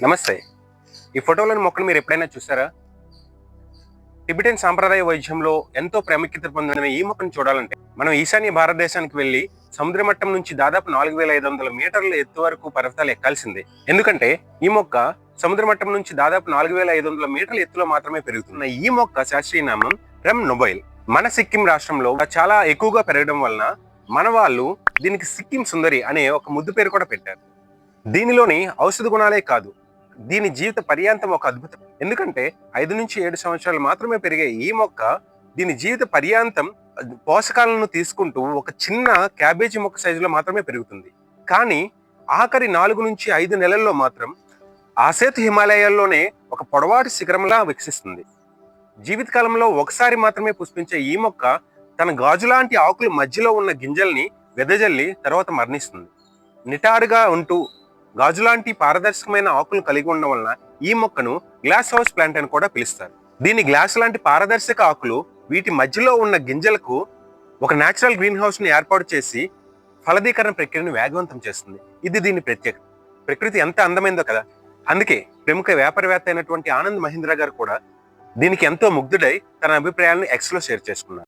నమస్తే. ఈ ఫోటోలోని మొక్కను మీరు ఎప్పుడైనా చూసారా? టిబెటన్ సాంప్రదాయ వైద్యంలో ఎంతో ప్రాముఖ్యత పొందిన ఈ మొక్కను చూడాలంటే మనం ఈశాన్య భారతదేశానికి వెళ్లి సముద్ర మట్టం నుంచి దాదాపు 4500 మీటర్ల ఎత్తు వరకు పర్వతాలు ఎక్కాల్సిందే. ఎందుకంటే ఈ మొక్క సముద్ర మట్టం నుంచి దాదాపు 4500 మీటర్ల ఎత్తులో మాత్రమే పెరుగుతున్న ఈ మొక్క శాస్త్రీయ నామం రెమ్ నొబైల్. మన సిక్కిం రాష్ట్రంలో చాలా ఎక్కువగా పెరగడం వలన మన వాళ్ళు దీనికి సిక్కిం సుందరి అనే ఒక ముద్దు పేరు కూడా పెట్టారు. దీనిలోని ఔషధ గుణాలే కాదు, దీని జీవిత పర్యాంతం ఒక అద్భుతం. ఎందుకంటే 5 నుంచి 7 సంవత్సరాలు మాత్రమే పెరిగే ఈ మొక్క దీని జీవిత పర్యాంతం పోషకాలను తీసుకుంటూ ఒక చిన్న క్యాబేజీ మొక్క సైజులో మాత్రమే పెరుగుతుంది. కానీ ఆఖరి 4 నుంచి 5 నెలల్లో మాత్రం ఆసేతు హిమాలయాల్లోనే ఒక పొడవాటి శిఖరంలా వికసిస్తుంది. జీవితకాలంలో ఒకసారి మాత్రమే పుష్పించే ఈ మొక్క తన గాజులాంటి ఆకుల మధ్యలో ఉన్న గింజల్ని వెదజల్లి తర్వాత మరణిస్తుంది. నిటారుగా ఉంటూ గాజులాంటి పారదర్శకమైన ఆకులు కలిగి ఉండడం వలన ఈ మొక్కను గ్లాస్ హౌస్ ప్లాంట్ అని కూడా పిలుస్తారు. దీని గ్లాస్ లాంటి పారదర్శక ఆకులు వీటి మధ్యలో ఉన్న గింజలకు ఒక నేచురల్ గ్రీన్ హౌస్ ని ఏర్పాటు చేసి ఫలదీకరణ ప్రక్రియను వేగవంతం చేస్తుంది. ఇది దీని ప్రత్యేకత. ప్రకృతి ఎంత అందమైందో కదా. అందుకే ప్రముఖ వ్యాపారవేత్త అయినటువంటి ఆనంద్ మహీంద్రా గారు కూడా దీనికి ఎంతో ముగ్ధుడై తన అభిప్రాయాలను ఎక్స్ లో షేర్ చేసుకున్నారు.